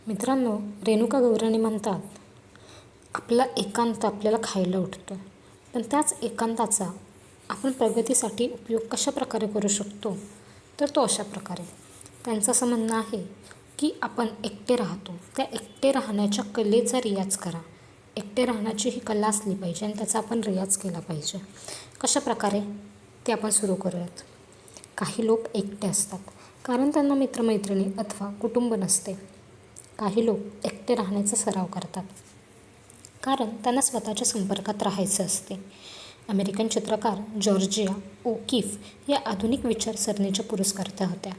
मित्रांनो, रेणुका गौराणी म्हणतात, आपला एकांत आपल्याला खायला उठतो, पण त्याच एकांताचा आपण प्रगतीसाठी उपयोग कशा प्रकारे करू शकतो? तर तो अशा प्रकारे. त्यांचं असं म्हणणं आहे की आपण एकटे राहतो, त्या एकटे राहण्याच्या कलेचा रियाज करा. एकटे राहण्याची ही कला असली पाहिजे आणि त्याचा आपण रियाज केला पाहिजे. कशा प्रकारे ते आपण सुरू करूयात. काही लोक एकटे असतात कारण त्यांना मित्रमैत्रिणी अथवा कुटुंब नसते. काही लोक एकटे राहण्याचा सराव करतात कारण त्यांना स्वतःच्या संपर्कात राहायचं असते. अमेरिकन चित्रकार जॉर्जिया ओकीफ या आधुनिक विचारसरणीच्या पुरस्कर्त्या होत्या.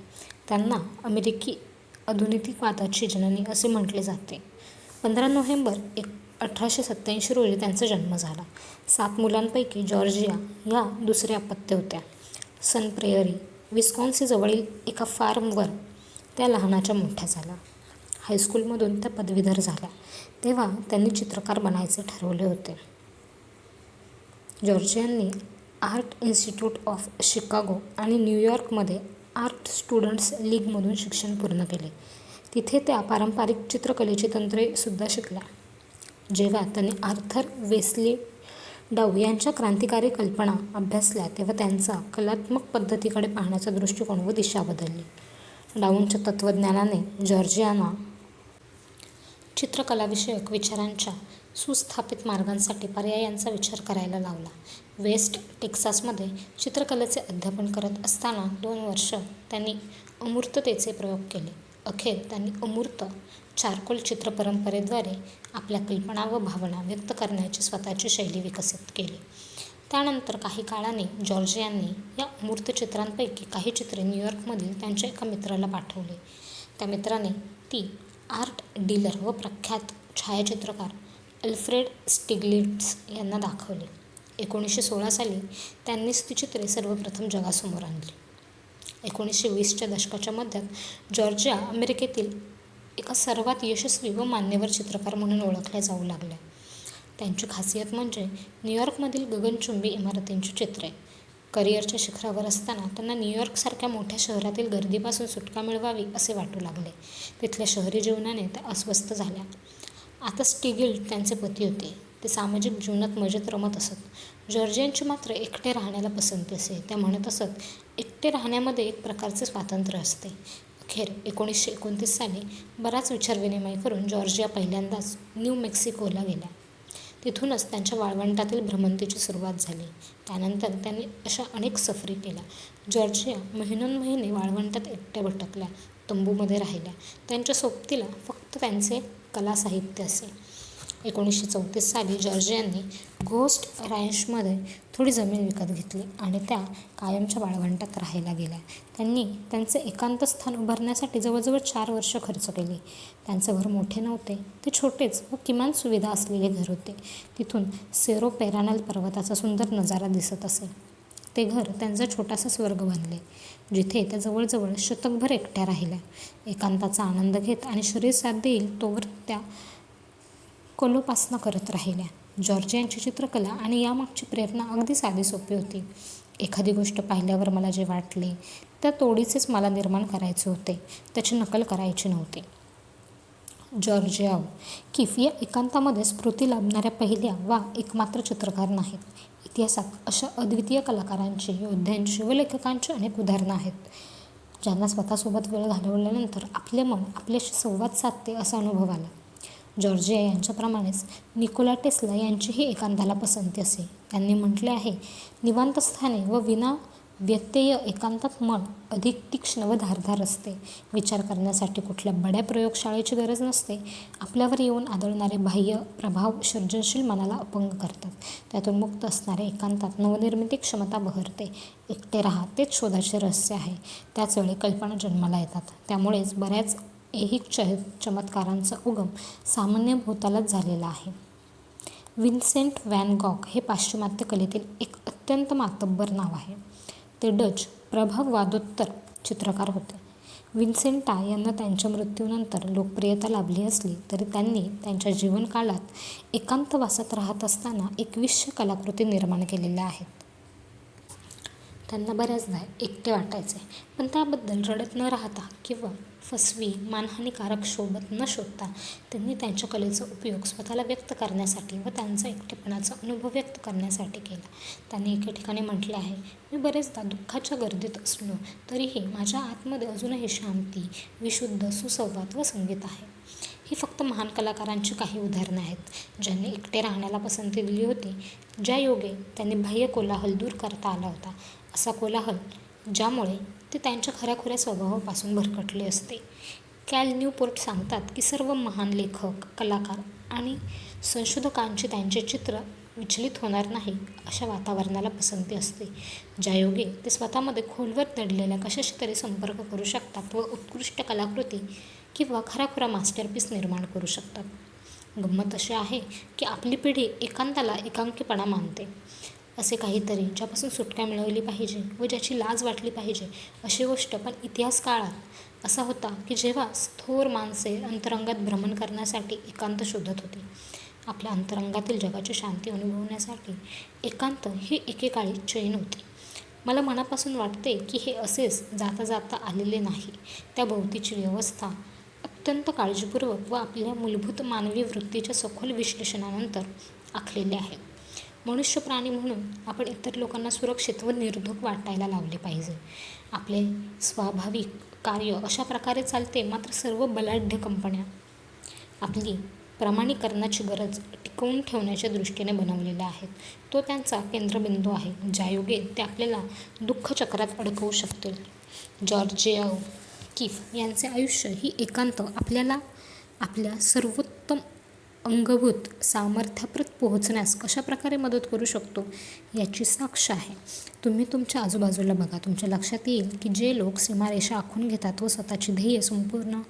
त्यांना अमेरिकी आधुनिकवादाची जननी असे म्हटले जाते. 15 नोव्हेंबर 1887 रोजी त्यांचा जन्म झाला. 7 मुलांपैकी जॉर्जिया ह्या दुसऱ्या अपत्य होत्या. सन प्रेयरी, विस्कॉन्सिन एका फार्मवर त्या लहानाच्या मोठ्या झाल्या. हायस्कूलमधून त्या पदवीधर झाल्या तेव्हा त्यांनी चित्रकार बनायचे ठरवले होते. जॉर्जियानी आर्ट इन्स्टिट्यूट ऑफ शिकागो आणि न्यूयॉर्कमध्ये आर्ट स्टुडंट्स लीगमधून शिक्षण पूर्ण केले. तिथे त्या पारंपरिक चित्रकलेची तंत्रे सुद्धा शिकल्या. जेव्हा त्यांनी आर्थर वेस्ली डाऊ यांच्या क्रांतिकारी कल्पना अभ्यासल्या तेव्हा त्यांचा कलात्मक पद्धतीकडे पाहण्याचा दृष्टिकोन व दिशा बदलली. डाऊंच्या तत्त्वज्ञानाने जॉर्जियाना चित्रकलाविषयक विचारांच्या सुस्थापित मार्गांसाठी पर्यायांचा विचार करायला लावला. वेस्ट टेक्सासमध्ये चित्रकलेचे अध्यापन करत असताना 2 वर्ष त्यांनी अमूर्ततेचे प्रयोग केले. अखेर त्यांनी अमूर्त चारकोल चित्रपरंपरेद्वारे आपल्या कल्पना व भावना व्यक्त करण्याची स्वतःची शैली विकसित केली. त्यानंतर काही काळाने जॉर्जियानी या अमूर्त चित्रांपैकी काही चित्रे न्यूयॉर्कमधील त्यांच्या एका मित्राला पाठवली. त्या मित्राने ती आर्ट डीलर व प्रख्यात छायाचित्रकार अल्फ्रेड स्टिग्लिट्झ यांना दाखवली. 1916 साली त्यांनीच ती चित्रे सर्वप्रथम जगासमोर आणली. 1920च्या दशकाच्या मध्यात जॉर्जिया अमेरिकेतील एका सर्वात यशस्वी व मान्यवर चित्रकार म्हणून ओळखल्या जाऊ लागल्या. त्यांची खासियत म्हणजे न्यूयॉर्कमधील गगनचुंबी इमारतींची चित्रे. करिअरच्या शिखरावर असताना त्यांना न्यूयॉर्कसारख्या मोठ्या शहरातील गर्दीपासून सुटका मिळवावी असे वाटू लागले. तिथल्या शहरी जीवनाने त्या अस्वस्थ झाल्या. आता स्टिग्लिट्झ त्यांचे पती होते. ते सामाजिक जीवनात मजेत रमत असत. जॉर्जियाची मात्र एकटे राहण्याला पसंती असे. त्या म्हणत असत, एकटे राहण्यामध्ये एक प्रकारचे स्वातंत्र्य असते. अखेर 1929 साली बराच विचारविनिमय करून जॉर्जिया पहिल्यांदाच न्यू मेक्सिकोला गेल्या. तिथूनच त्यांच्या वाळवंटातील भ्रमंतीची सुरुवात झाली. त्यानंतर त्यांनी अशा अनेक सफरी केल्या. जॉर्जिया महिनोन्महिने वाळवंटात एकट्या भटकल्या, तंबूमध्ये राहिल्या. त्यांच्या सोबतीला फक्त त्यांचे कलासाहित्य असे. 1934 साली जॉर्जियांनी घोस्ट रॅन्चमध्ये थोडी जमीन विकत घेतली आणि त्या कायमच्या वाळवंटात राहायला गेल्या. त्यांनी त्यांचे एकांत स्थान उभारण्यासाठी जवळजवळ 4 वर्ष खर्च केली. त्यांचं घर मोठे नव्हते, ते छोटेच व किमान सुविधा असलेले घर होते. तिथून सेरो पेरानल पर्वताचा सुंदर नजारा दिसत असे. ते घर त्यांचा छोटासा स्वर्ग बनले, जिथे त्या जवळजवळ शतकभर एकट्या राहिल्या. एकांताचा आनंद घेत आणि शरीर साथ देईल तोवर त्या कलोपासना करत राहिल्या. जॉर्जियांची चित्रकला आणि यामागची प्रेरणा अगदी साधी सोपी होती. एखादी गोष्ट पाहिल्यावर मला जे वाटले त्या तोडीचेच मला निर्माण करायचे होते, त्याची नकल करायची नव्हती. जॉर्जिया ओकीफ या एकांतामध्ये स्फूर्ती लाभणाऱ्या पहिल्या वा एकमात्र चित्रकार नाहीत. इतिहासात अशा अद्वितीय कलाकारांची, योद्ध्यांची व लेखकांची अनेक उदाहरणं आहेत, ज्यांना स्वतःसोबत वेळ घालवल्यानंतर आपले मन आपल्याशी संवाद साधते असा अनुभव आला. जॉर्जिया यांच्याप्रमाणेच निकोला टेस्ला यांचीही एकांताला पसंती असे. त्यांनी म्हटले आहे, निवांतस्थानी व विना व्यत्यय एकांतात मन अधिक तीक्ष्ण व धारदार असते. विचार करण्यासाठी कुठल्या बड्या प्रयोगशाळेची गरज नसते. आपल्यावर येऊन आदळणारे बाह्य प्रभाव सर्जनशील मनाला अपंग करतात. त्यातून मुक्त असणाऱ्या एकांतात नवनिर्मिती क्षमता बहरते. एकटे राहा तेच शोधाचे रहस्य आहे. त्याच वेळी कल्पना जन्माला येतात. त्यामुळेच बऱ्याच ऐहिक चमत्कारांचा उगम सामान्य भूतालाच झालेला आहे. विन्सेंट व्हॅन गॉग हे पाश्चिमात्य कलेतील एक अत्यंत मातब्बर नाव आहे. ते डच प्रभाववादोत्तर चित्रकार होते. विन्सेंटा यांना त्यांच्या मृत्यूनंतर लोकप्रियता लाभली असली तरी त्यांनी त्यांच्या जीवनकाळात एकांतवासात राहत असताना 2100 कलाकृती निर्माण केलेल्या आहेत. त्यांना बऱ्याचदा एकटे वाटायचे, पण त्याबद्दल रडत न राहता किंवा फसवी, मानहानिकारक सोबत न शोधता त्यांनी त्यांच्या कलेचा उपयोग स्वतःला व्यक्त करण्यासाठी व त्यांचा एकटेपणाचा अनुभव व्यक्त करण्यासाठी केला. त्यांनी एके ठिकाणी म्हटले आहे, मी बरेचदा दुःखाच्या गर्दीत असलो तरीही माझ्या आतमध्ये अजूनही शांती, विशुद्ध सुसंवाद व संगीत आहे. ही फक्त महान कलाकारांची काही उदाहरणे आहेत, ज्यांनी एकटे राहण्याला पसंती दिली होती. ज्या योगे त्यांनी बाह्य कोलाहल दूर करता आला होता, असा कोलाहल ज्यामुळे ते त्यांच्या खऱ्याखुऱ्या स्वभावापासून भरकटले असते. कॅल न्यूपोर्ट सांगतात की सर्व महान लेखक, कलाकार आणि संशोधकांची त्यांचे चित्र विचलित होणार नाही अशा वातावरणाला पसंती असते, ज्यायोगे ते स्वतःमध्ये खोलवर दडलेल्या कशाशी तरी संपर्क करू शकतात व उत्कृष्ट कलाकृती किंवा खराखुरा मास्टरपीस निर्माण करू शकतात. गंमत अशी आहे की आपली पिढी एकांताला एकांकीपणा मानते. असे काहीतरी ज्यापासून सुटका मिळवली पाहिजे व ज्याची लाज वाटली पाहिजे अशी गोष्ट. पण इतिहास काळात असा होता की जेव्हा थोर माणसे अंतरंगात भ्रमण करण्यासाठी एकांत शोधत होती. आपल्या अंतरंगातील जगाची शांती अनुभवण्यासाठी एकांत ही एकेकाळी चैन होती. मला मनापासून वाटते की हे असेच जाता जाता आलेले नाही. त्या भोवतीची व्यवस्था अत्यंत काळजीपूर्वक व आपल्या मूलभूत मानवी वृत्तीच्या सखोल विश्लेषणानंतर आखलेले आहे. मनुष्य प्राणी म्हणून आपण इतर लोकांना सुरक्षित व निर्धोक वाटायला लावले पाहिजे. आपले स्वाभाविक कार्य अशा प्रकारे चालते. मात्र सर्व बलाढ्य कंपन्या आपली प्रमाणीकरणाची गरज टिकवून ठेवण्याच्या दृष्टीने बनवलेल्या आहेत. तो त्यांचा केंद्रबिंदू आहे, ज्यायोगे ते आपल्याला दुःखचक्रात अडकवू शकतील. जॉर्जिया किफ यांचे आयुष्य ही एकांत आपल्याला आपल्या सर्वोत्तम अंगभूत सामर्थ्यापर्यंत पोहोचण्यास कशा प्रकारे मदत करू शकतो याची साक्ष आहे. तुम्ही तुमच्या आजूबाजूला बघा. तुमच्या लक्षात येईल की जे लोक सीमारेषा आखून घेतात व स्वतःची ध्येय संपूर्ण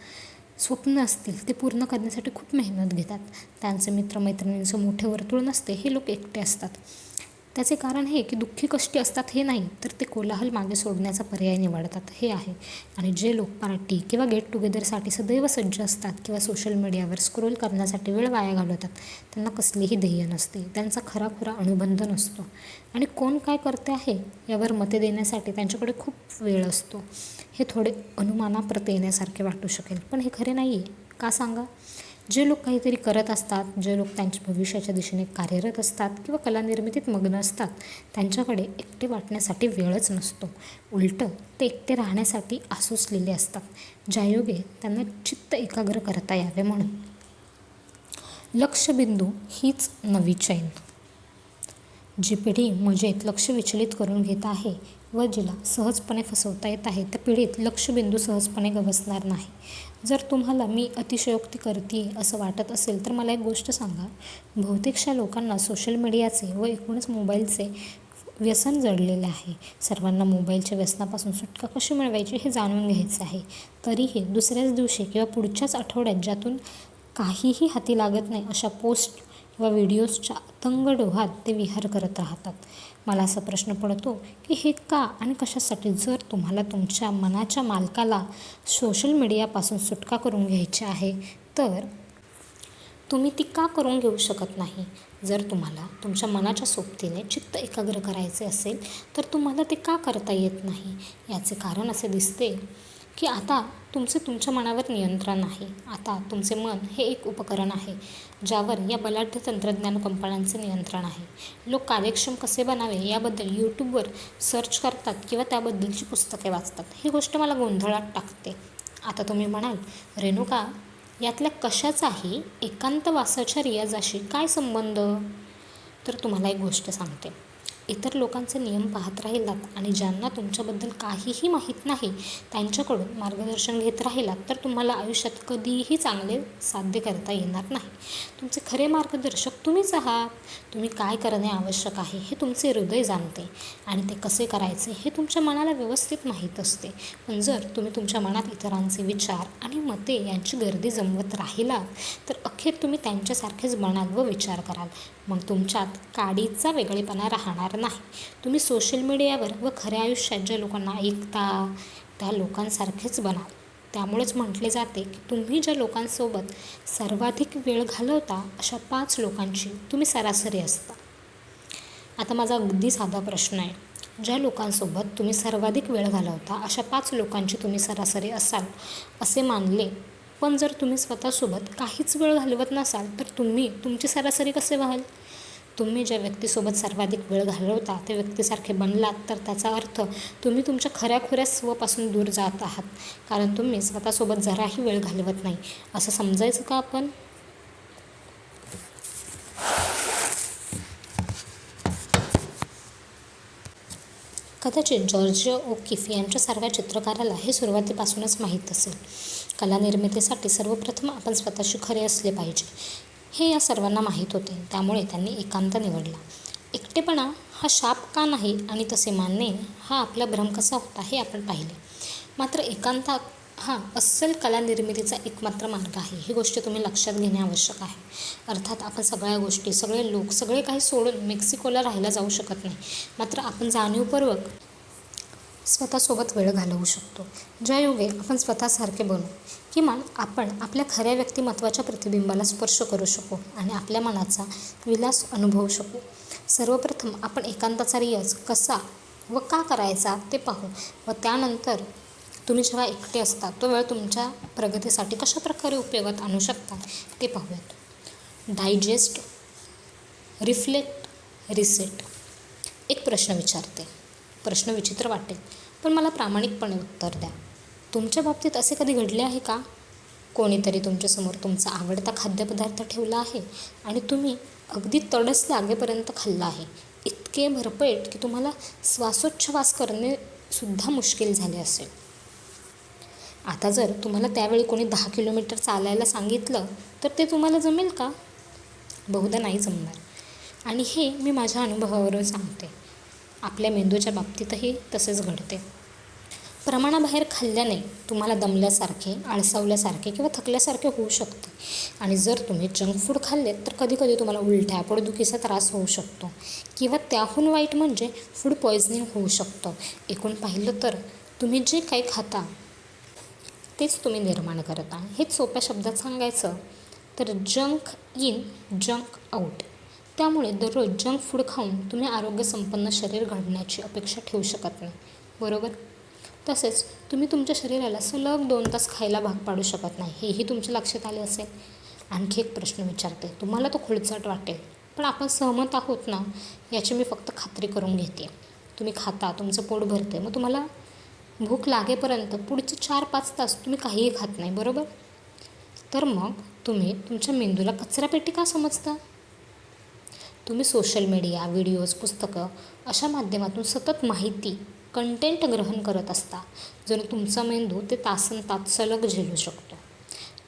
स्वप्न असतील ते पूर्ण करण्यासाठी खूप मेहनत घेतात. त्यांचे मित्रमैत्रिणींचं मोठे वर्तुळ नसते. हे लोक एकटे असतात. त्याचे कारण हे की दुःखी कष्टी असतात हे नाही, तर ते कोलाहल मागे सोडण्याचा पर्याय निवडतात हे आहे. आणि जे लोक पार्टी किंवा गेट टुगेदरसाठी सदैव सज्ज असतात किंवा सोशल मीडियावर स्क्रोल करण्यासाठी वेळ वाया घालवतात, त्यांना कसलीही ध्येय नसते. त्यांचा खराखुरा अनुबंध नसतो आणि कोण काय करते आहे यावर मते देण्यासाठी त्यांच्याकडे खूप वेळ असतो. हे थोडे अनुमानाप्रत येण्यासारखे वाटू शकेल, पण हे खरे नाही आहे. का सांगा? जे लोक काहीतरी करत असतात, जे लोक त्यांच्या भविष्याच्या दिशेने कार्यरत असतात किंवा कलानिर्मितीत मग्न असतात, त्यांच्याकडे एकटे वाटण्यासाठी वेळच नसतो. उलटं ते एकटे राहण्यासाठी आसुसलेले असतात, ज्यायोगे त्यांना चित्त एकाग्र करता यावे म्हणून. लक्षबिंदू हीच नवी चैन. जी पिढी मजेत लक्ष विचलित करून घेत आहे व जिला सहजपणे फसवता येत आहे, त्या पिढीत लक्षबिंदू सहजपणे गवसणार नाही. जर तुम्हाला मी अतिशयोक्ती करते असं वाटत असेल तर मला एक गोष्ट सांगा. बहुतेकशा लोकांना सोशल मीडियाचे व एकूणच मोबाईलचे व्यसन जडलेले आहे. सर्वांना मोबाईलच्या व्यसनापासून सुटका कशी मिळवायची हे जाणून घ्यायचं आहे. तरीही दुसऱ्याच दिवशी किंवा पुढच्याच आठवड्यात ज्यातून काहीही हाती लागत नाही अशा पोस्ट किंवा व्हिडिओजच्या तंग डोहात ते विहार करत राहतात. मला असा प्रश्न पडतो की हे का आणि कशासाठी? जर तुम्हाला तुमच्या मनाच्या मालकाला सोशल मीडियापासून सुटका करून घ्यायची आहे तर तुम्ही ती का करून घेऊ शकत नाही? जर तुम्हाला तुमच्या मनाच्या सोबतीने चित्त एकाग्र करायचे असेल तर तुम्हाला ते का करता येत नाही? याचे कारण असे दिसते की आता तुमच्या मनावर नियंत्रण आहे. आता तुमचे मन हे एक उपकरण आहे ज्यावर या बलाढ्य तंत्रज्ञान कंपन्यांचे नियंत्रण आहे. लोक कार्यक्षम कसे बनावे याबद्दल यूट्यूबवर सर्च करतात किंवा त्याबद्दलची पुस्तके वाचतात. ही गोष्ट मला गोंधळात टाकते. आता तुम्ही म्हणाल, रेणुका, यातल्या कशाचाही एकांतवासाच्या रियाजाशी काय संबंध? तर तुम्हाला एक गोष्ट सांगते. इतर लोकांचे नियम पाहत राहिलात आणि ज्यांना तुमच्याबद्दल काहीही माहीत नाही त्यांच्याकडून मार्गदर्शन घेत राहिलात तर तुम्हाला आयुष्यात कधीही चांगले साध्य करता येणार नाही. तुमचे खरे मार्गदर्शक तुम्हीच आहात. तुम्ही काय करणे आवश्यक आहे हे तुमचे हृदय जाणते आणि ते कसे करायचे हे तुमच्या मनाला व्यवस्थित माहीत असते. पण जर तुम्ही तुमच्या मनात इतरांचे विचार आणि मते यांची गर्दी जमवत राहिलात तर अखेर तुम्ही त्यांच्यासारखेच बनाल व विचार कराल. मग तुमच्यात काडीचा वेगळेपणा राहणार नाही. तुम्ही सोशल मीडियावर व खऱ्या आयुष्यात ज्या लोकांना ऐकता त्या लोकांसारखेच बनाल. त्यामुळेच म्हटले जाते की तुम्ही ज्या लोकांसोबत सर्वाधिक वेळ घालवता अशा 5 लोकांची तुम्ही सरासरी असता. आता माझा अगदी साधा प्रश्न आहे. ज्या लोकांसोबत तुम्ही सर्वाधिक वेळ घालवता अशा 5 लोकांची तुम्ही सरासरी असाल असे मानले. पण जर तुम्ही स्वतःसोबत काहीच वेळ घालवत नसाल तर तुम्ही तुमची सरासरी कसे व्हाल? तुम्ही ज्या व्यक्तीसोबत सर्वाधिक वेळ घालवता त्या व्यक्तीसारखे बनलात तर त्याचा अर्थ तुम्ही तुमच्या खऱ्याखुऱ्या स्वपासून दूर जात आहात. कारण तुम्ही स्वतःसोबत जराही वेळ घालवत नाही असं समजायचं का आपण? कदाचित जॉर्ज ओकिफ यांच्यासारख्या चित्रकाराला हे सुरुवातीपासूनच माहीत असेल. कला निर्मितीसाठी सर्वप्रथम आपण स्वतःशी खरे असले पाहिजे हे या सर्वांना माहीत होते. त्यामुळे त्यांनी एकांत निवडला. एकटेपणा हा शाप का नाही आणि तसे मानणे हा आपला भ्रम कसा होता हे आपण पाहिले. मात्र एकांत हा अस्सल कला निर्मितीचा एकमात्र मार्ग आहे ही गोष्ट तुम्ही लक्षात घेणे आवश्यक आहे. अर्थात आपण सगळ्या गोष्टी, सगळे लोक, सगळे काही सोडून मेक्सिकोला राहायला जाऊ शकत नाही. मात्र आपण जाणीवपूर्वक स्वतःसोबत वेळ घालवू शकतो. ज्यायोगे आपण स्वतःसारखे बनू. किमान आपण आपल्या खऱ्या व्यक्तिमत्त्वाच्या प्रतिबिंबाला स्पर्श करू शकू आणि आपल्या मनाचा विलास अनुभवू शकू. सर्वप्रथम आपण एकांताचा रियाज कसा व का करायचा ते पाहू व त्यानंतर तुम्ही जेव्हा एकटे असता तो वेळ तुमच्या प्रगतीसाठी कशा प्रकारे उपयोगात आणू शकता ते पाहूयात. Digest, reflect, reset. एक प्रश्न विचारते. प्रश्न विचित्र वाटेल पण मला प्रामाणिकपणे उत्तर द्या. तुमच्या बाबतीत असे कधी घडले आहे का? कोणीतरी तुमच्यासमोर तुमचा आवडता खाद्यपदार्थ ठेवला आहे आणि तुम्ही अगदी तडस लागेपर्यंत खाल्ला आहे. इतके भरपेट की तुम्हाला श्वासोच्छवास करणे सुद्धा मुश्किल झाले असेल. आता जर तुम्हाला त्यावेळी कोणी 10 किलोमीटर चालायला सांगितलं तर ते तुम्हाला जमेल का? बहुधा नाही जमणार. आणि हे मी माझ्या अनुभवावरून सांगते. आपल्या मेंदूच्या बाबतीतही तसेच घडते. प्रमाणाबाहेर खाल्ल्याने तुम्हाला दमल्यासारखे, आळसावल्यासारखे किंवा थकल्यासारखे होऊ शकते. आणि जर तुम्ही जंक फूड खाल्ले तर कधीकधी तुम्हाला उलट्या, पोटदुखीचा त्रास होऊ शकतो किंवा त्याहून वाईट म्हणजे फूड पॉयझनिंग होऊ शकतं. एकूण पाहिलं तर तुम्ही जे काही खाता तेच तुम्ही निर्माण करता. हेच सोप्या शब्दात सांगायचं तर जंक इन, जंक आऊट. त्यामुळे दररोज जंक फूड खाऊन तुम्ही आरोग्यसंपन्न शरीर घडण्याची अपेक्षा ठेवू शकत नाही, बरोबर? तसेच तुम्ही तुमच्या शरीराला सलग 2 तास खायला भाग पाडू शकत नाही हेही तुमच्या लक्षात आले असेल. आणखी एक प्रश्न विचारते. तुम्हाला तो खुळचट वाटेल पण आपण सहमत आहोत ना याची मी फक्त खात्री करून घेते. तुम्ही खाता, तुमचं पोट भरते, मग तुम्हाला भूक लागेपर्यंत पुढचे 4-5 तास तुम्ही काहीही खात नाही, बरोबर? तर मग तुम्ही तुमच्या मेंदूला कचरापेटी का समजता? तुम्ही सोशल मीडिया, व्हिडिओज, पुस्तकं अशा माध्यमातून सतत माहिती, कंटेंट ग्रहण करत असता. जणू तुमचा मेंदू ते तासनतास सलग झेलू शकतो.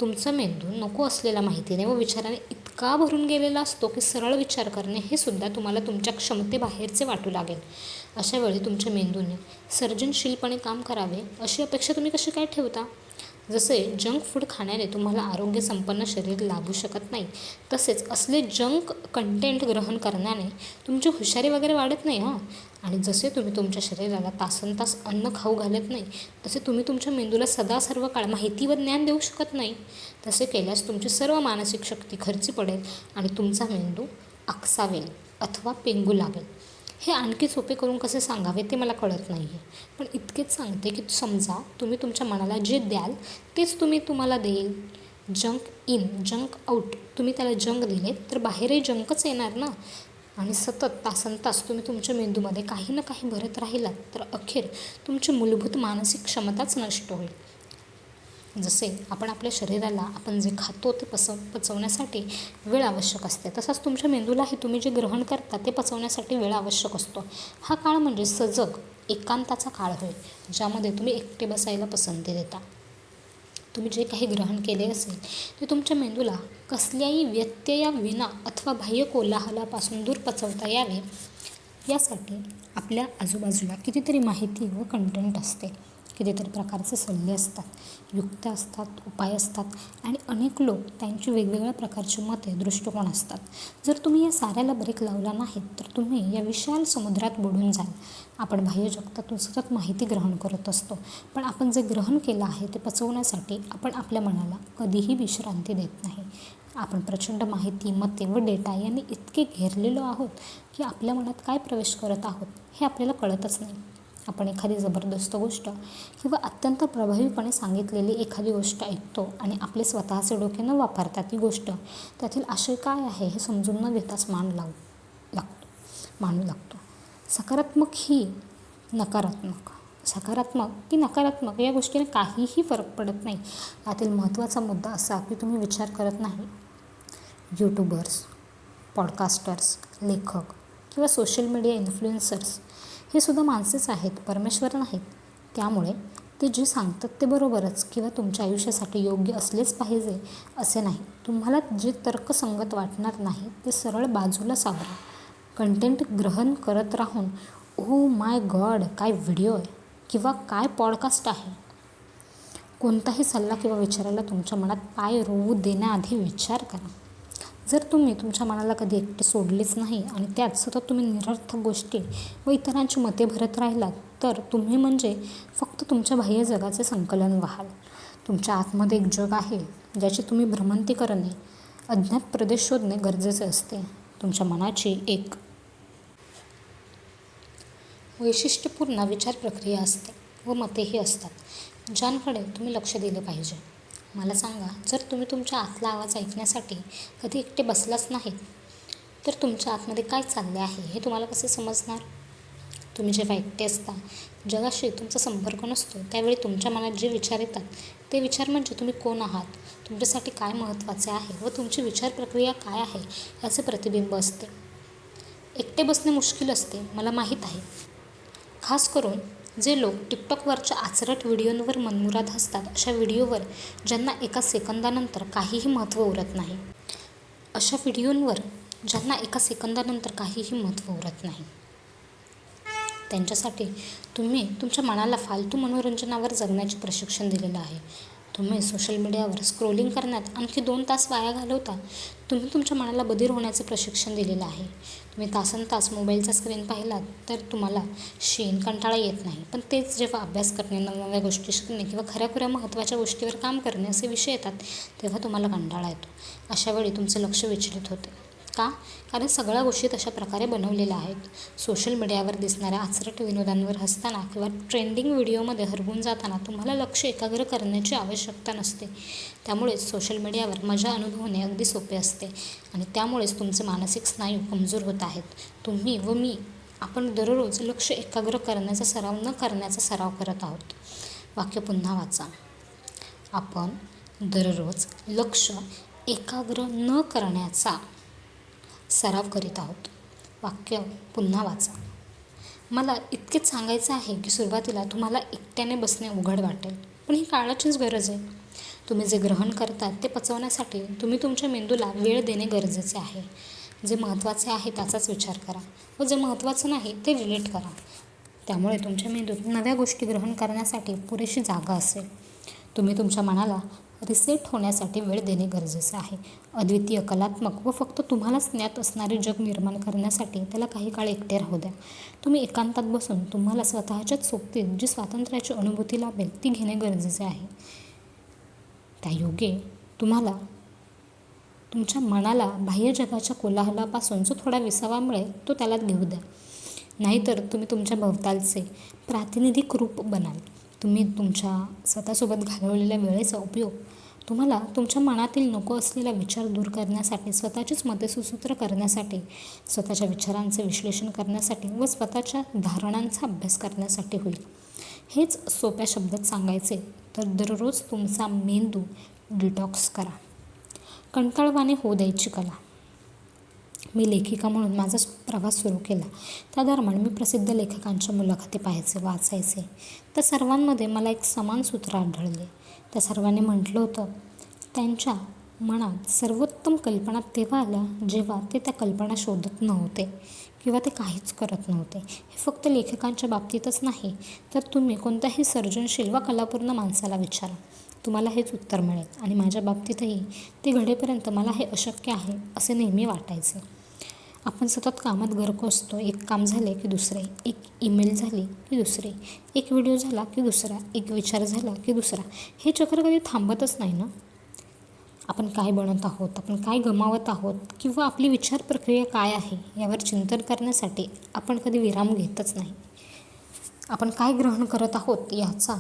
तुमचा मेंदू नको असलेल्या माहितीने व विचाराने इतका भरून गेलेला असतो की सरळ विचार करणे हे सुद्धा तुम्हाला तुमच्या क्षमतेबाहेरचे वाटू लागेल. अशा वेळी तुमच्या मेंदूने सर्जनशीलपणे काम करावे अशी अपेक्षा तुम्ही कशी काय ठेवता? जसे जंक फूड खाण्याने तुम्हाला आरोग्यसंपन्न शरीर लाभू शकत नाही तसेच असले जंक कंटेंट ग्रहण करण्याने तुमची हुशारी वगैरे वाढत नाही. आणि जसे तुम्ही तुमच्या शरीराला तासनतास अन्न खाऊ घालत नाही तसे तुम्ही तुमच्या मेंदूला सदा सर्व काळ माहिती व ज्ञान देऊ शकत नाही. तसे केल्यास तुमची सर्व मानसिक शक्ती खर्ची पडेल आणि तुमचा मेंदू आकसावेल अथवा पेंगू लागेल. हे आणखी सोपे करून कसे सांगावे ते मला कळत नाही आहे. पण इतकेच सांगते की समजा तुम्ही तुमच्या मनाला जे द्याल तेच तुम्हाला देईल. Junk in, junk out. तुम्ही त्याला जंक दिले तर बाहेरही जंकच येणार ना. आणि सतत तासनतास तुम्ही तुमच्या मेंदूमध्ये काही ना काही भरत राहिलात तर अखेर तुमची मूलभूत मानसिक क्षमताच नष्ट होईल. जसे आपण आपल्या शरीराला आपण जे खातो ते पचवण्यासाठी वेळ आवश्यक असते तसाच तुमच्या मेंदूलाही तुम्ही जे ग्रहण करता ते पचवण्यासाठी वेळ आवश्यक असतो. हा काळ म्हणजे सजग एकांताचा काळ होय ज्यामध्ये तुम्ही एकटे बसायला पसंती देता. तुम्ही जे काही ग्रहण केले असेल ते तुमच्या मेंदूला कसल्याही व्यत्ययाविना अथवा बाह्य कोलाहलापासून दूर पचवता यावे यासाठी आपल्या आजूबाजूला कितीतरी माहिती व कंटेंट असते. कितीतरी प्रकारचे सल्ले असतात, युक्त्या असतात, उपाय असतात आणि अनेक लोक त्यांची वेगवेगळ्या प्रकारची मते, दृष्टिकोन असतात. जर तुम्ही या साऱ्याला ब्रेक लावला नाहीत तर तुम्ही या विशाल समुद्रात बुडून जाल. आपण बाह्य जगतातून सतत माहिती ग्रहण करत असतो पण आपण जे ग्रहण केलं आहे ते पचवण्यासाठी आपण आपल्या मनाला कधीही विश्रांती देत नाही. आपण प्रचंड माहिती, मते व डेटा यांनी इतके घेरलेलो आहोत की आपल्या मनात काय प्रवेश करत आहोत हे आपल्याला कळतच नाही. आपण एखादी जबरदस्त गोष्ट किंवा अत्यंत प्रभावीपणे सांगितलेली एखादी गोष्ट ऐकतो आणि आपले स्वतःचे डोके न वापरता ती गोष्ट त्यातील आशय काय आहे हे समजून न घेताच मानू लागतो. सकारात्मक की नकारात्मक या गोष्टीने काहीही फरक पडत नाही. यातील महत्त्वाचा मुद्दा असा की तुम्ही विचार करत नाही. यूट्यूबर्स, पॉडकास्टर्स, लेखक किंवा सोशल मीडिया इन्फ्लुएन्सर्स हे सुद्धा माणसेच आहेत, परमेश्वर नाहीत. त्यामुळे ते जे सांगतात ते बरोबरच किंवा तुमच्या आयुष्यासाठी योग्य असलेच पाहिजे असे नाही. तुम्हाला जे तर्कसंगत वाटणार नाही ते सरळ बाजूला सावरा. कंटेंट ग्रहण करत राहून ओ माय गॉड काय व्हिडिओ आहे किंवा काय पॉडकास्ट आहे, कोणताही सल्ला किंवा विचारायला तुमच्या मनात पाय रोवू देण्याआधी विचार करा. जर तुम्ही तुमच्या मनाला कधी एकटे सोडलेच नाही आणि त्यात सतत तुम्ही निरर्थक गोष्टी व इतरांची मते भरत राहिलात तर तुम्ही म्हणजे फक्त तुमच्या बाह्य जगाचे संकलन व्हाल. तुमच्या आतमध्ये एक जग आहे ज्याची तुम्ही भ्रमंती करणे, अज्ञात प्रदेश शोधणे गरजेचे असते. तुमच्या मनाची एक वैशिष्ट्यपूर्ण विचार प्रक्रिया असते व मतेही असतात ज्यांकडे तुम्ही लक्ष दिले पाहिजे. मला सांगा, जर तुम्ही तुमच्या आतला आवाज ऐकण्यासाठी कधी एकटे बसलाच नाहीत तर तुमच्या आतमध्ये काय चालले आहे हे तुम्हाला कसे समजणार? तुम्ही जेव्हा एकटे असता, जगाशी तुमचा संपर्क नसतो, त्यावेळी तुमच्या मनात जे विचार येतात ते विचार म्हणजे तुम्ही कोण आहात, तुमच्यासाठी काय महत्त्वाचे आहे व तुमची विचार प्रक्रिया काय आहे याचे प्रतिबिंब असते. एकटे बसणे मुश्किल असते, मला माहीत आहे. खास करून जे लोक टिकटॉकवरच्या आचरट व्हिडिओंवर मनमुराद हसतात, अशा व्हिडिओवर ज्यांना एका सेकंदानंतर काहीही महत्त्व उरत नाही. त्यांच्यासाठी तुम्ही तुमच्या मनाला फालतू मनोरंजनावर जगण्याचे प्रशिक्षण दिलेलं आहे. तुम्ही सोशल मीडियावर स्क्रोलिंग करण्यात आणखी 2 तास वाया घालवता. तुम्ही तुमच्या मनाला बधीर होण्याचे प्रशिक्षण दिलेलं आहे. तुम्ही तासनतास मोबाईलचा स्क्रीन पाहिलात तर तुम्हाला कंटाळा येत नाही. पण तेच जेव्हा अभ्यास करणे, नवनव्या गोष्टी शिकणे किंवा खऱ्याखुऱ्या महत्त्वाच्या गोष्टीवर काम करणे असे विषय येतात तेव्हा तुम्हाला कंटाळा येतो. अशावेळी तुमचे लक्ष विचलित होते. का? कारण सगळ्या गोष्टी तशा प्रकारे बनवलेल्या आहेत. सोशल मीडियावर दिसणाऱ्या आचरट विनोदांवर हसताना किंवा ट्रेंडिंग व्हिडिओमध्ये हरवून जाताना तुम्हाला लक्ष एकाग्र करण्याची आवश्यकता नसते. त्यामुळेच सोशल मीडियावर मजा अनुभवणे अगदी सोपे असते आणि त्यामुळेच तुमचे मानसिक स्नायू कमजोर होत आहेत. तुम्ही व मी आपण दररोज लक्ष एकाग्र करण्याचा सराव न करण्याचा सराव करत आहोत. वाक्य पुन्हा वाचा. आपण दररोज लक्ष एकाग्र न करण्याचा सराव करीत आहोत. वाक्य पुन्हा वाचा. मला इतकेच सांगायचं आहे की सुरुवातीला तुम्हाला एकट्याने बसणे अवघड वाटेल, पण ही काळाचीच गरज आहे. तुम्ही जे ग्रहण करतात ते पचवण्यासाठी तुम्ही तुमच्या मेंदूला वेळ देणे गरजेचे आहे. जे महत्त्वाचे आहे त्याचाच विचार करा व जे महत्त्वाचं नाही ते डिलीट करा. त्यामुळे तुमच्या मेंदूत नव्या गोष्टी ग्रहण करण्यासाठी पुरेशी जागा असेल. तुम्ही तुमच्या मनाला रिसेट होण्यासाठी वेळ देणे गरजेचे आहे. अद्वितीय, कलात्मक व फक्त तुम्हालाच ज्ञात असणारे जग निर्माण करण्यासाठी त्याला काही काळ एकटे राहू द्या. तुम्ही एकांतात बसून तुम्हाला स्वतःच्याच सोबतीत जी स्वातंत्र्याची अनुभूती लाभेल ती घेणे गरजेचे आहे. त्यायोगे तुम्हाला तुमच्या मनाला बाह्य जगाच्या कोलाहलापासून जो थोडा विसावा मिळेल तो त्याला घेऊ द्या. नाहीतर तुम्ही तुमच्या भोवतालचे प्रातिनिधिक रूप बनाल. तुम्ही तुमच्या स्वतःसोबत घालवलेल्या वेळेचा उपयोग तुम्हाला तुमच्या मनातील नको असलेला विचार दूर करण्यासाठी, स्वतःचीच मते सुसूत्र करण्यासाठी, स्वतःच्या विचारांचे विश्लेषण करण्यासाठी व स्वतःच्या धारणांचा अभ्यास करण्यासाठी होईल. हेच सोप्या शब्दात सांगायचे तर दररोज तुमचा मेंदू डिटॉक्स करा. कंटाळवाणे होऊ द्यायची कला. मी लेखिका म्हणून माझा प्रवास सुरू केला. त्या दरम्यान मी प्रसिद्ध लेखकांच्या मुलाखती पाहायचे, वाचायचे. त्या सर्वांमध्ये मला एक समान सूत्र आढळले. त्या सर्वांनी म्हटलं होतं, त्यांच्या मनात सर्वोत्तम कल्पना तेव्हा आल्या जेव्हा ते त्या कल्पना शोधत नव्हते किंवा ते काहीच करत नव्हते. हे फक्त लेखकांच्या बाबतीतच नाही तर तुम्ही कोणत्याही सर्जनशील वा कलापूर्ण माणसाला विचारा, तुम्हाला हेच उत्तर मिळेल. आणि माझ्या बाबतीतही ते घडेपर्यंत मला हे अशक्य आहे असे नेहमी वाटायचे. आपण सतत कामात गर्क असतो. एक काम झाले की दुसरे, एक ईमेल झाली की दुसरे, एक व्हिडिओ झाला की दुसरा, एक विचार झाला की दुसरा. हे चक्र कधी थांबतच नाही ना. आपण काय बनत आहोत, आपण काय गमावत आहोत किंवा आपली विचार प्रक्रिया काय आहे यावर चिंतन करण्यासाठी आपण कधी विराम घेतच नाही. आपण काय ग्रहण करत आहोत याचा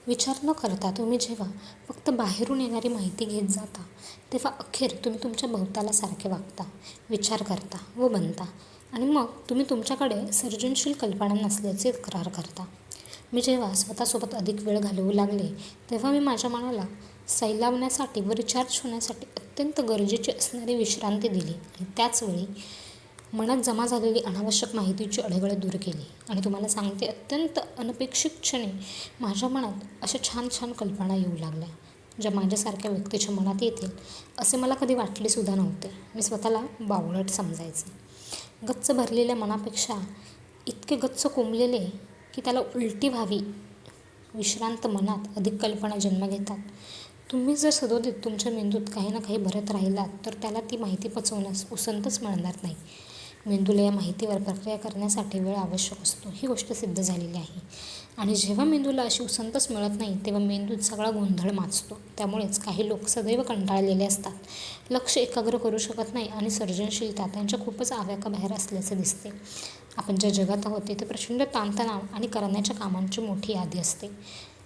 विचार न करता तुम्ही जेव्हा फक्त बाहेरून येणारी माहिती घेत जाता तेव्हा अखेर तुम्ही तुमच्या भोवताला सारखे वागता, विचार करता व बनता आणि मग तुम्ही तुमच्याकडे सर्जनशील कल्पना नसल्याचे तक्रार करता. मी जेव्हा स्वतःसोबत अधिक वेळ घालवू लागले तेव्हा मी माझ्या मनाला सैलावण्यासाठी व रिचार्ज होण्यासाठी अत्यंत गरजेची असणारी विश्रांती दिली आणि त्याचवेळी मनात जमा झालेली अनावश्यक माहितीची अडगळ दूर केली. आणि तुम्हाला सांगते, अत्यंत अनपेक्षित क्षणी माझ्या मनात अशा छान छान कल्पना येऊ लागल्या, ज्या माझ्यासारख्या व्यक्तीच्या मनात येतील असे मला कधी वाटलेसुद्धा नव्हते. मी स्वतःला बावळट समजायचे. गच्च भरलेल्या मनापेक्षा इतके गच्च कोंबलेले की त्याला उलटी व्हावी. विश्रांत मनात अधिक कल्पना जन्म घेतात. तुम्ही जर सदोदित तुमच्या मेंदूत काही ना काही भरत राहिलात तर त्याला ती माहिती पचवण्यास उसंतच मिळणार नाही. मेंदूला या माहितीवर प्रक्रिया करण्यासाठी वेळ आवश्यक असतो, ही गोष्ट सिद्ध झालेली आहे. आणि जेव्हा मेंदूला अशी उसंतच मिळत नाही तेव्हा मेंदूत सगळा गोंधळ माजतो. त्यामुळेच काही लोक सदैव कंटाळलेले असतात, लक्ष एकाग्र करू शकत नाही आणि सर्जनशीलता त्यांच्या खूपच आव्याकाबाहेर असल्याचे दिसते. आपण ज्या जगात आहोत तिथे प्रचंड ताणतणाव आणि करण्याच्या कामांची मोठी यादी असते.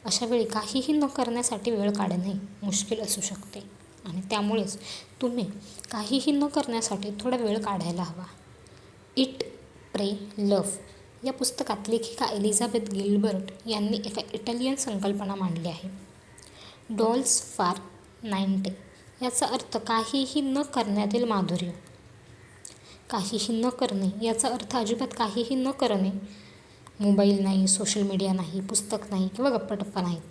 अशावेळी काहीही न करण्यासाठी वेळ काढणे मुश्किल असू शकते आणि त्यामुळेच तुम्ही काहीही न करण्यासाठी थोडा वेळ काढायला हवा. इट, प्रे, लव्ह या पुस्तकात लेखिका एलिझाबेथ गिल्बर्ट यांनी एका इटालियन संकल्पना मांडली आहे, डॉल्स फॉर नाइंटे. याचा अर्थ काहीही न करण्यातील माधुर्य. काहीही न करणे याचा अर्थ अजिबात काहीही न करणे. मोबाईल नाही, सोशल मीडिया नाही, पुस्तक नाही किंवा गप्पाटप्पा नाहीत.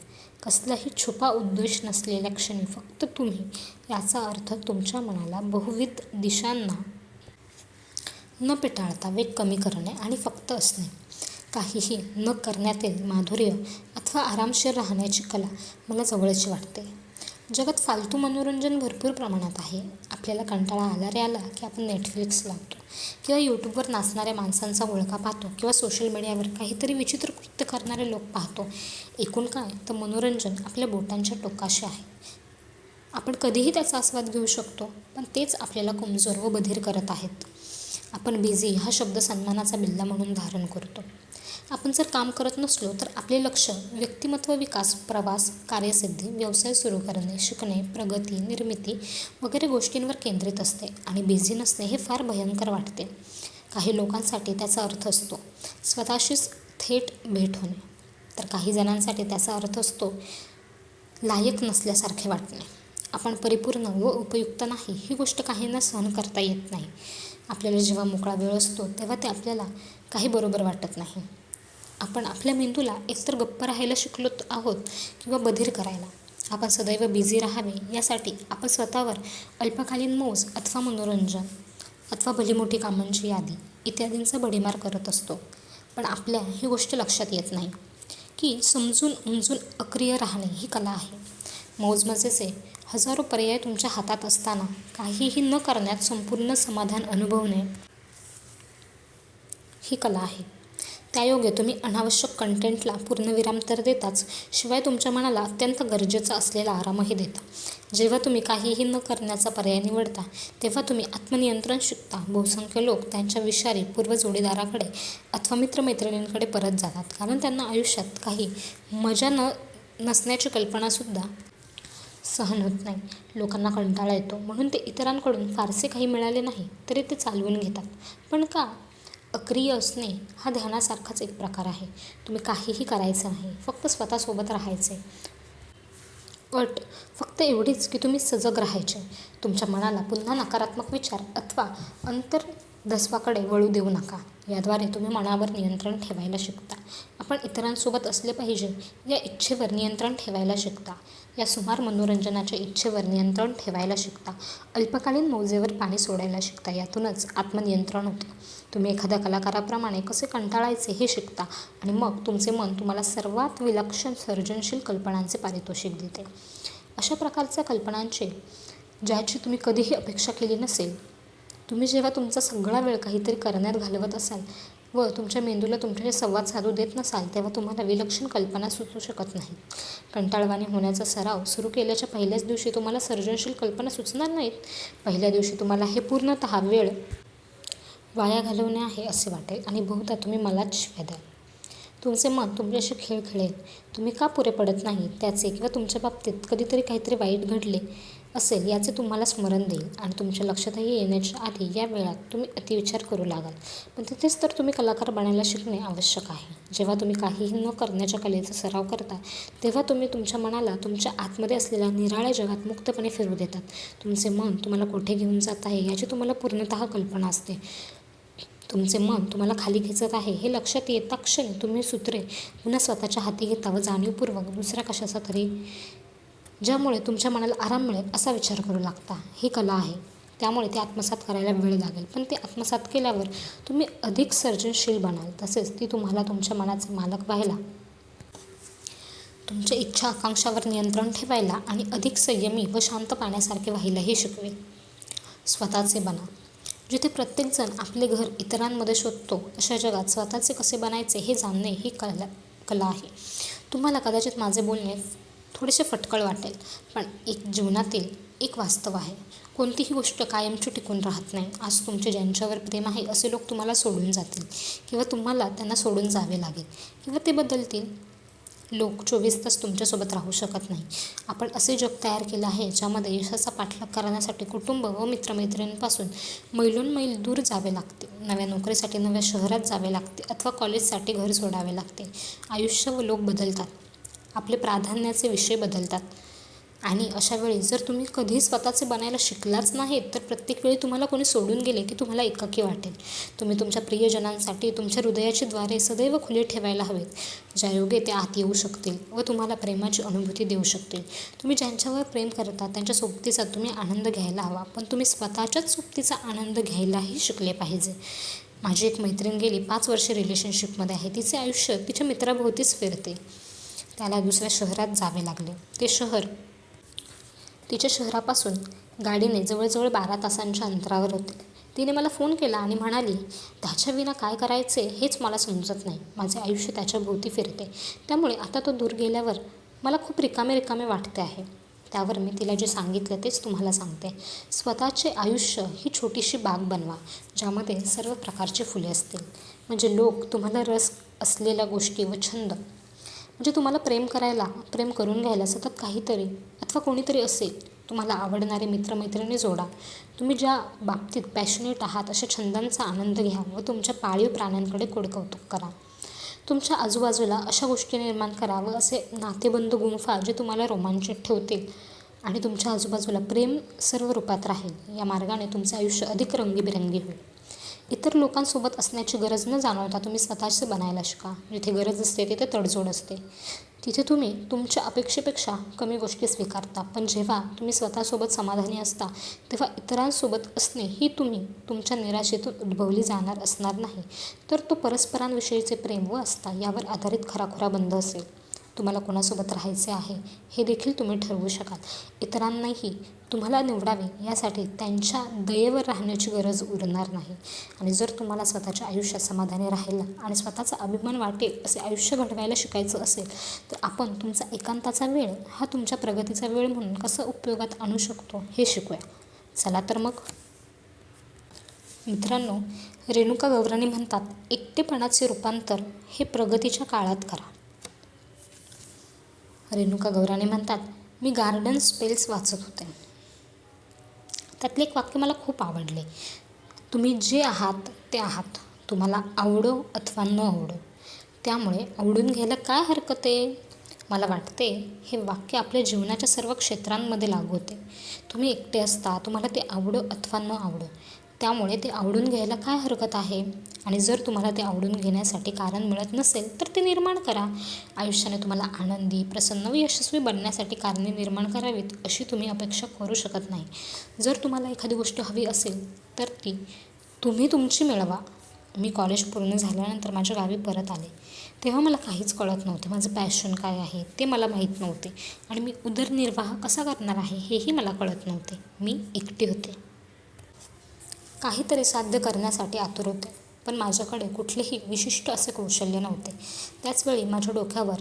कसलाही छुपा उद्देश नसलेल्या क्षणी फक्त तुम्ही. याचा अर्थ तुमच्या मनाला बहुविध दिशांना न पिटाळता वेग कमी करणे आणि फक्त असणे. काहीही न करण्यातील माधुर्य अथवा आरामशीर राहण्याची कला मला जवळची वाटते. जगात फालतू मनोरंजन भरपूर प्रमाणात आहे. आपल्याला कंटाळा आला रे आला की आपण नेटफ्लिक्स लावतो किंवा यूट्यूबवर नाचणाऱ्या माणसांचा घोळका पाहतो किंवा सोशल मीडियावर काहीतरी विचित्र कृत्य करणारे लोक पाहतो. एकूण काय तर मनोरंजन आपल्या बोटांच्या टोकाशी आहे. आपण कधीही त्याचा आस्वाद घेऊ शकतो, पण तेच आपल्याला कमजोर व बधीर करत आहेत. आपण बिझी हा शब्द सन्मानाचा बिल्ला म्हणून धारण करतो. आपण जर काम करत नसलो तर आपले लक्ष व्यक्तिमत्व विकास, प्रवास, कार्यसिद्धी, व्यवसाय सुरू करणे, शिकणे, प्रगती, निर्मिती वगैरे गोष्टींवर केंद्रित असते. आणि बिझी नसणे हे फार भयंकर वाटते. काही लोकांसाठी त्याचा अर्थ असतो स्वतःशीच थेट भेट होणे, तर काही जणांसाठी त्याचा अर्थ असतो लायक नसल्यासारखे वाटणे. आपण परिपूर्ण व उपयुक्त नाही ही गोष्ट काहींना सहन करता येत नाही. आपल्याला जेव्हा मोकळा वेळ असतो तेव्हा ते आपल्याला काही बरोबर वाटत नाही. आपण आपल्या मेंदूला एकतर गप्प राहायला शिकलो आहोत किंवा बधीर करायला. आपण सदैव बिझी राहावे यासाठी आपण स्वतःवर अल्पकालीन मौज अथवा मनोरंजन अथवा भलीमोठी कामांची यादी इत्यादींचा भडीमार करत असतो. पण आपल्या ही गोष्ट लक्षात येत नाही की समजून उमजून अक्रिय राहणे ही कला आहे. मौजमजेचे हजारो पर्याय तुमच्या हातात असताना काहीही न करण्यात संपूर्ण समाधान अनुभवणे ही कला आहे. त्यायोगे तुम्ही अनावश्यक कंटेंटला पूर्णविराम तर देताच, शिवाय तुमच्या मनाला अत्यंत गरजेचा असलेला आरामही देता. जेव्हा तुम्ही काहीही न करण्याचा पर्याय निवडता तेव्हा तुम्ही आत्मनियंत्रण शिकता. बहुसंख्य लोक त्यांच्या विषारी पूर्व जोडीदाराकडे अथवा मित्रमैत्रिणींकडे परत जातात, कारण त्यांना आयुष्यात काही मजा नसण्याची कल्पनासुद्धा सहन होत नाही. लोकांना कंटाळा येतो म्हणून ते इतरांकडून फारसे काही मिळाले नाही तरी ते चालवून घेतात. पण का? अक्रिय असणे हा ध्यानासारखाच एक प्रकार आहे. तुम्ही काहीही करायचं नाही, फक्त स्वतःसोबत राहायचे. अट फक्त एवढीच की तुम्ही सजग राहायचे. तुमच्या मनाला पुन्हा नकारात्मक विचार अथवा अंतर्दस्वाकडे वळू देऊ नका. याद्वारे तुम्ही मनावर नियंत्रण ठेवायला शिकता. आपण इतरांसोबत असले पाहिजे या इच्छेवर नियंत्रण ठेवायला शिकता. या सुमार मनोरंजनाच्या इच्छेवर नियंत्रण ठेवायला शिकता. अल्पकालीन मौजेवर पाणी सोडायला शिकता. यातूनच आत्मनियंत्रण होते. तुम्ही एखाद्या कलाकाराप्रमाणे कसे कंटाळायचे हे शिकता आणि मग तुमचे मन तुम्हाला सर्वात विलक्षण सर्जनशील कल्पनांचे पारितोषिक देते. अशा प्रकारच्या कल्पनांचे ज्याची तुम्ही कधीही अपेक्षा केली नसेल. तुम्ही जेव्हा तुमचा सगळा वेळ काहीतरी करण्यात घालवत असाल व तुमच्या मेंदूला तुमच्याशी संवाद साधू देत नसाल तेव्हा तुम्हाला विलक्षण कल्पना सुचू शकत नाहीत. कंटाळवाणी होण्याचा सराव सुरू केल्याच्या पहिल्याच दिवशी तुम्हाला सर्जनशील कल्पना सुचणार नाहीत. पहिल्या दिवशी तुम्हाला हे पूर्णतः वेळ वाया घालवणे आहे असे वाटेल आणि बहुधा तुम्ही मलाच शिव्या द्याल. तुमचे मन तुमच्याशी खेळ खेळेल. तुम्ही का पुरे पडत नाही त्याचे किंवा तुमच्या बाबतीत कधीतरी काहीतरी वाईट घडले असेल याचे तुम्हाला स्मरण देईल आणि तुमच्या लक्षातही येण्याच्या आधी या वेळात तुम्ही अतिविचार करू लागाल. पण तिथेच तर तुम्ही कलाकार बनायला शिकणे आवश्यक आहे. जेव्हा तुम्ही काहीही न करण्याच्या कलेचा सराव करता तेव्हा तुम्ही तुमच्या मनाला तुमच्या आतमध्ये असलेल्या निराळ्या जगात मुक्तपणे फिरू देतात. तुमचे मन तुम्हाला कुठे घेऊन जात आहे याची तुम्हाला पूर्णतः कल्पना असते. तुमचे मन तुम्हाला खाली खेचत आहे हे लक्षात येता क्षणी तुम्ही सूत्रे पुन्हा स्वतःच्या हाती घेता व जाणीवपूर्वक दुसऱ्या कशाचा तरी ज्यामुळे तुमच्या मनाला आराम मिळेल असा विचार करू लागता. ही कला आहे, त्यामुळे ते आत्मसात करायला वेळ लागेल. पण ते आत्मसात केल्यावर तुम्ही अधिक सर्जनशील बनाल. तसेच ती तुम्हाला तुमच्या मनाचे मालक व्हायला, तुमच्या इच्छा आकांक्षावर नियंत्रण ठेवायला आणि अधिक संयमी व शांत पाण्यासारखे व्हायलाही शिकवेल. स्वतःचे बना. जिथे प्रत्येकजण आपले घर इतरांमध्ये शोधतो अशा जगात स्वतःचे कसे बनायचे हे जाणणे ही कला आहे. तुम्हाला कदाचित माझे बोलणे थोडेसे फटकळ वाटेल, पण एक जीवनातील एक वास्तव आहे. कोणतीही गोष्ट कायमची टिकून राहत नाही. आज तुमचे ज्यांच्यावर प्रेम आहे असे लोक तुम्हाला सोडून जातील किंवा तुम्हाला त्यांना सोडून जावे लागेल किंवा ते बदलतील. लोक 24 तास तुमच्यासोबत राहू शकत नाही. आपण असे जग तयार केले आहे ज्यामध्ये यशाचा पाठलाग करण्यासाठी कुटुंब व मित्रमैत्रिणींपासून मैलोनमैल दूर जावे लागते. नव्या नोकरीसाठी नव्या शहरात जावे लागते अथवा कॉलेजसाठी घर सोडावे लागते. आयुष्य व लोक बदलतात. आपले प्राधान्याचे विषय बदलतात आणि अशा वेळी जर तुम्ही कधी स्वतःचे बनायला शिकलाच नाहीत तर प्रत्येक वेळी तुम्हाला कोणी सोडून गेले की तुम्हाला एकाकी वाटेल. तुम्ही तुमच्या प्रियजनांसाठी तुमच्या हृदयाची द्वारे सदैव खुले ठेवायला हवेत. ज्यायोगे ते आत येऊ शकतील व तुम्हाला प्रेमाची अनुभूती देऊ शकतील. तुम्ही ज्यांच्यावर प्रेम करता त्यांच्या सोबतीचा तुम्ही आनंद घ्यायला हवा, पण तुम्ही स्वतःच्याच सोबतीचा आनंद घ्यायलाही शिकले पाहिजे. माझी एक मैत्रीण गेली 5 वर्षे रिलेशनशिपमध्ये आहे. तिचे आयुष्य तिच्या मित्राभोवतीच फिरते. त्याला दुसऱ्या शहरात जावे लागले. ते शहर तिच्या शहरापासून गाडीने जवळजवळ 12 तासांच्या अंतरावर होते. तिने मला फोन केला आणि म्हणाली, त्याच्याविना काय करायचे हेच मला समजत नाही. माझे आयुष्य त्याच्या भोवती फिरते. त्यामुळे आता तो दूर गेल्यावर मला खूप रिकामे रिकामे वाटते आहे. त्यावर मी तिला जे सांगितलं तेच तुम्हाला सांगते. स्वतःचे आयुष्य ही छोटीशी बाग बनवा ज्यामध्ये सर्व प्रकारची फुले असतील. म्हणजे लोक तुम्हाला रस असलेल्या गोष्टी व छंद, म्हणजे तुम्हाला प्रेम करून घ्यायला सतत काहीतरी अथवा कोणीतरी असेल. तुम्हाला आवडणारे मित्रमैत्रिणी जोडा. तुम्ही ज्या बाबतीत पॅशनेट आहात अशा छंदांचा आनंद घ्या व तुमच्या पाळीव प्राण्यांकडे कौतुक करा. तुमच्या आजूबाजूला अशा गोष्टी निर्माण करा व असे नातेबंध गुंफा जे तुम्हाला रोमांचित ठेवतील आणि तुमच्या आजूबाजूला प्रेम सर्व रूपात राहील. या मार्गाने तुमचे आयुष्य अधिक रंगीबिरंगी होईल. इतर लोकांसोबत असण्याची गरज न जाणवता तुम्ही स्वतःचे बनायला शिका. जिथे गरज असते तिथे तडजोड असते. तिथे तुम्ही तुमच्या अपेक्षेपेक्षा कमी गोष्टी स्वीकारता. पण जेव्हा तुम्ही स्वतःसोबत समाधानी असता तेव्हा इतरांसोबत असणे ही तुमच्या निराशेतून उद्भवली जाणार असणार नाही, तर तो परस्परांविषयीचे प्रेम व आस्था यावर आधारित खराखुरा बंध असेल. तुम्हाला कोणासोबत राहायचे आहे हे देखील तुम्ही ठरवू शकाल. इतरांनाही तुम्हाला निवडावे यासाठी त्यांच्या दयेवर राहण्याची गरज उरणार नाही. आणि जर तुम्हाला स्वतःच्या आयुष्यात समाधानी राहायला आणि स्वतःचा अभिमान वाटेल असे आयुष्य घडवायला शिकायचं असेल तर आपण तुमचा एकांताचा वेळ हा तुमच्या प्रगतीचा वेळ म्हणून कसा उपयोगात आणू शकतो हे शिकूया. चला तर मग मित्रांनो, रेणुका गौराणी म्हणतात, एकटेपणाचे रूपांतर हे प्रगतीच्या काळात करा. रेणुका गौराणी म्हणतात, मी गार्डन स्पेल्स वाचत होते. त्यातले एक वाक्य मला खूप आवडले. तुम्ही जे आहात ते आहात. तुम्हाला आवडो अथवा न आवडो. त्यामुळे आवडून घ्यायला काय हरकत आहे? मला वाटते हे वाक्य आपल्या जीवनाच्या सर्व क्षेत्रांमध्ये लागू होते. तुम्ही एकटे असता, तुम्हाला ते आवडो अथवा न आवडो. त्यामुळे ते आवडून घ्यायला काय हरकत आहे? आणि जर तुम्हाला ते आवडून घेण्यासाठी कारण मिळत नसेल तर ते निर्माण करा. आयुष्याने तुम्हाला आनंदी, प्रसन्न व यशस्वी बनण्यासाठी कारणे निर्माण करावीत अशी तुम्ही अपेक्षा करू शकत नाही. जर तुम्हाला एखादी गोष्ट हवी असेल तर ती तुम्ही तुमची मिळवा. मी कॉलेज पूर्ण झाल्यानंतर माझ्या गावी परत आले. तेव्हा मला काहीच कळत नव्हते. माझं पॅशन काय आहे ते मला माहीत नव्हते आणि मी उदरनिर्वाह कसा करणार आहे हेही मला कळत नव्हते. मी एकटी होते. काहीतरी साध्य करण्यासाठी आतुर होते. पण माझ्याकडे कुठलेही विशिष्ट असे कौशल्य नव्हते. त्याचवेळी माझ्या डोक्यावर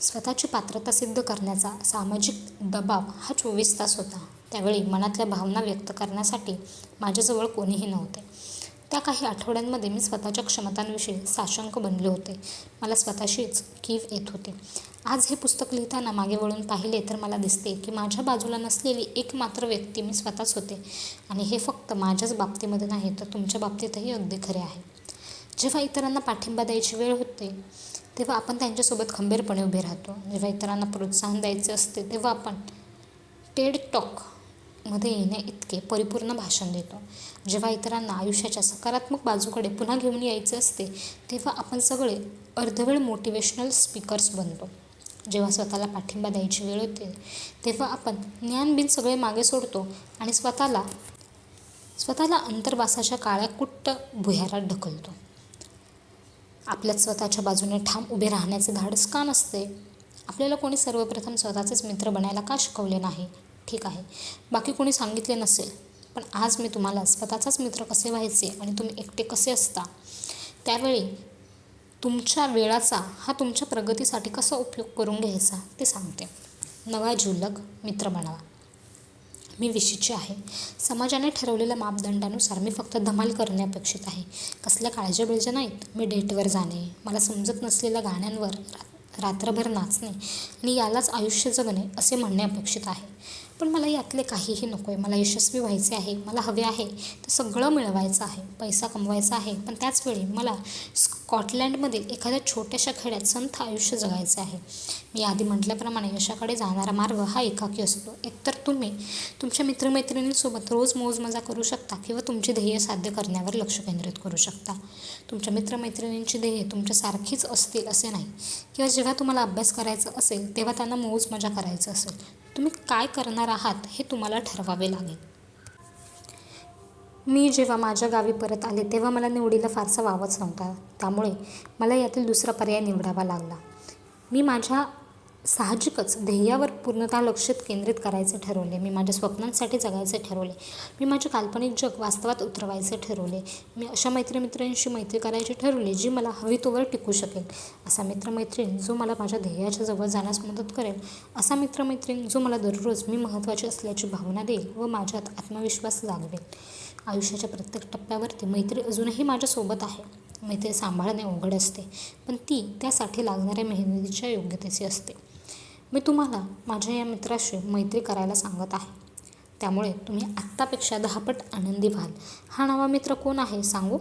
स्वतःची पात्रता सिद्ध करण्याचा सामाजिक दबाव हा 24 तास होता. त्यावेळी मनातल्या भावना व्यक्त करण्यासाठी माझ्याजवळ कोणीही नव्हते. त्या काही आठवड्यांमध्ये मी स्वतःच्या क्षमतांविषयी साशंक बनले होते. मला स्वतःशीच कीव येत होती. आज हे पुस्तक लिहिताना मागे वळून पाहिले तर मला दिसते की माझ्या बाजूला नसलेली एकमात्र व्यक्ती मी स्वतःच होते. आणि हे फक्त माझ्याच बाबतीमध्ये नाही तर तुमच्या बाबतीतही अगदी खरे आहे. जेव्हा इतरांना पाठिंबा द्यायची वेळ होते तेव्हा आपण त्यांच्यासोबत खंबीरपणे उभे राहतो. जेव्हा इतरांना प्रोत्साहन द्यायचे असते तेव्हा आपण टेड टॉकमध्ये येण्याइतके परिपूर्ण भाषण देतो. जेव्हा इतरांना आयुष्याच्या सकारात्मक बाजूकडे पुन्हा घेऊन यायचे असते तेव्हा आपण सगळे अर्धवेळ मोटिवेशनल स्पीकर्स बनतो. जेव्हा स्वतःला पाठिंबा द्यायची वेळ होते तेव्हा आपण ज्ञानबिन सगळे मागे सोडतो आणि स्वतःला अंतर्वासाच्या काळ्या कुट्ट भुयारात ढकलतो. आपल्याच स्वतःच्या बाजूने ठाम उभे राहण्याचे धाडस का नसते? आपल्याला कोणी सर्वप्रथम स्वतःचेच मित्र बनायला का शिकवले नाही? ठीक आहे, बाकी कोणी सांगितले नसेल, पण आज मी तुम्हाला स्वतःचाच मित्र कसे व्हायचे आणि तुम्ही एकटे कसे असता त्यावेळी तुमच्या वेळाचा हा तुमच्या प्रगतीसाठी कसा उपयोग करून घ्यायचा ते सांगते. नवा जिवलग मित्र बनावा. मी विशीची आहे. समाजाने ठरवलेल्या मापदंडानुसार मी फक्त धमाल करणे अपेक्षित आहे. कसल्या काळज्या बिळज्या नाहीत. मी डेटवर जाणे, मला समजत नसलेल्या गाण्यांवर रात्रभर नाचणे आणि यालाच आयुष्य जगणे असे म्हणणे अपेक्षित आहे. पण मला यातले काहीही नको आहे. मला यशस्वी व्हायचे आहे. मला हवे आहे ते सगळं मिळवायचं आहे. पैसा कमवायचा आहे. पण त्याचवेळी मला स्कॉटलँडमधील एखाद्या छोट्याशा खेड्यात संथ आयुष्य जगायचे आहे. मी आधी म्हटल्याप्रमाणे यशाकडे जाणारा मार्ग हा एकाकी असतो. एकतर तुम्ही तुमच्या मित्रमैत्रिणींसोबत रोज मौजमजा करू शकता किंवा तुमची ध्येय साध्य करण्यावर लक्ष केंद्रित करू शकता. तुमच्या मित्रमैत्रिणींची ध्येय तुमच्यासारखीच असतील असे नाही. किंवा जेव्हा तुम्हाला अभ्यास करायचा असेल तेव्हा त्यांना मौजमजा करायचं असेल. तुम्ही काय करणार आहात हे तुम्हाला ठरवावे लागेल. मी जेव्हा माझ्या गावी परत आले तेव्हा मला निवडीला फारसा वावच नव्हता. त्यामुळे मला यातील दुसरा पर्याय निवडावा लागला. मी माझ्या साहजिकच ध्येयावर पूर्णतः लक्ष केंद्रित करायचे ठरवले. मी माझ्या स्वप्नांसाठी जगायचे ठरवले. मी माझे काल्पनिक जग वास्तवात उतरवायचे ठरवले. मी अशा मैत्री करायची ठरवली जी मला हवी तोवर टिकू शकेल. असा मित्रमैत्रीण जो मला माझ्या ध्येयाच्या जवळ जाण्यास मदत करेल. असा मित्रमैत्रीण जो मला दररोज मी महत्त्वाची असल्याची भावना देईल व माझ्यात आत्मविश्वास जागवेल. आयुष्याच्या प्रत्येक टप्प्यावरती मैत्री अजूनही माझ्यासोबत आहे. मैत्री सांभाळणे अवघड असते, पण ती त्यासाठी लागणाऱ्या मेहनतीच्या योग्यतेची असते. मी तुम्हाला माझ्या या मित्राशी मैत्री करायला सांगत आहे. त्यामुळे तुम्ही आत्तापेक्षा 10 पट आनंदी व्हाल. हा नवा मित्र कोण आहे सांगू?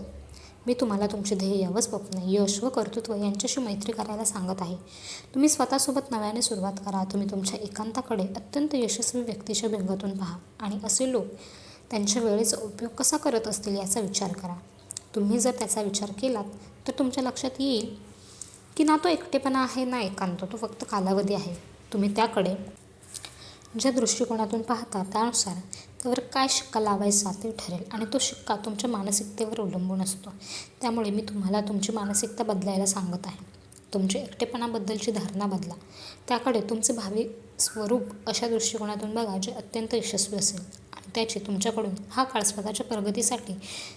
मी तुम्हाला तुमचे ध्येय व स्वप्न, यश व कर्तृत्व यांच्याशी मैत्री करायला सांगत आहे. तुम्ही स्वतःसोबत नव्याने सुरुवात करा. तुम्ही तुमच्या एकांताकडे अत्यंत यशस्वी व्यक्तीच्या भेंगातून पहा आणि असे लोक त्यांच्या वेळेचा उपयोग कसा करत असतील याचा विचार करा. तुम्ही जर त्याचा विचार केलात तर तुमच्या लक्षात येईल की ना तो एकटेपणा आहे ना एकांत, तो फक्त कालावधी आहे. तुम्ही त्याकडे ज्या दृष्टिकोनातून पाहता त्यानुसार त्यावर काय शिक्का लावायचा ते ठरेल आणि तो शिक्का तुमच्या मानसिकतेवर अवलंबून असतो. त्यामुळे मी तुम्हाला तुमची मानसिकता बदलायला सांगत आहे. तुमच्या एकटेपणाबद्दलची धारणा बदला. त्याकडे तुमचे भावी स्वरूप अशा दृष्टिकोनातून बघा जे अत्यंत यशस्वी असेल आणि त्याची तुमच्याकडून हा काळ स्वतःच्या प्रगतीसाठी,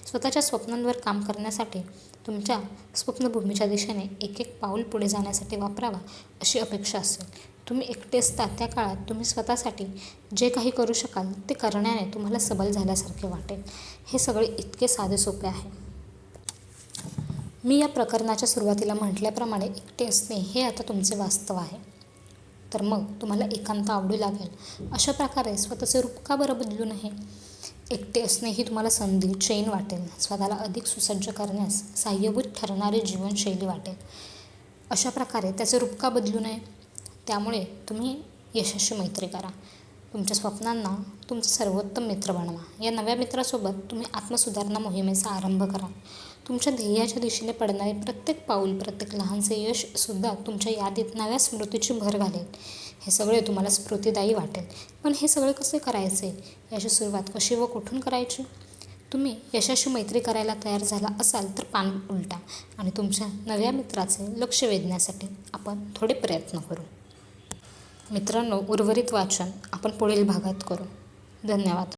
स्वतःच्या स्वप्नांवर काम करण्यासाठी, तुमच्या स्वप्नभूमीच्या दिशेने एक एक पाऊल पुढे जाण्यासाठी वापरावा अशी अपेक्षा असेल. तुम्ही एकटे असता त्या काळात तुम्ही स्वतःसाठी जे काही करू शकाल ते करण्याने तुम्हाला सबल झाल्यासारखे वाटेल. हे सगळे इतके साधे सोपे आहे. मी या प्रकरणाच्या सुरुवातीला म्हटल्याप्रमाणे एकटे असणे हे आता तुमचे वास्तव आहे. तर मग तुम्हाला एकांत आवडू लागेल. अशा प्रकारे स्वतःचे रूप का बरं बदलू नये? एकटे असणे ही तुम्हाला संधी, चैन वाटेल. स्वतःला अधिक सुसज्ज करण्यास सहाय्यभूत ठरणारी जीवनशैली वाटेल. अशा प्रकारे त्याचे रूप का बदलू नये? त्यामुळे तुम्ही यशाशी मैत्री करा. तुमच्या स्वप्नांना तुमचा सर्वोत्तम मित्र बनवा. या नव्या मित्रासोबत तुम्ही आत्मसुधारणा मोहिमेचा आरंभ करा. तुमच्या ध्येयाच्या दिशेने पडणारे प्रत्येक पाऊल, प्रत्येक लहानसे यशसुद्धा तुमच्या यादीत नव्या स्मृतीची भर घालेल. हे सगळे तुम्हाला स्फूर्तिदायी वाटेल. पण हे सगळे कसे करायचे? याची सुरुवात कशी व कुठून करायची? तुम्ही यशाशी मैत्री करायला तयार झाला असाल तर पान उलटा आणि तुमच्या नव्या मित्राचे लक्ष वेधण्यासाठी आपण थोडे प्रयत्न करू. मित्रांनो, उर्वरित वाचन आपण पुढील भागात करू. धन्यवाद.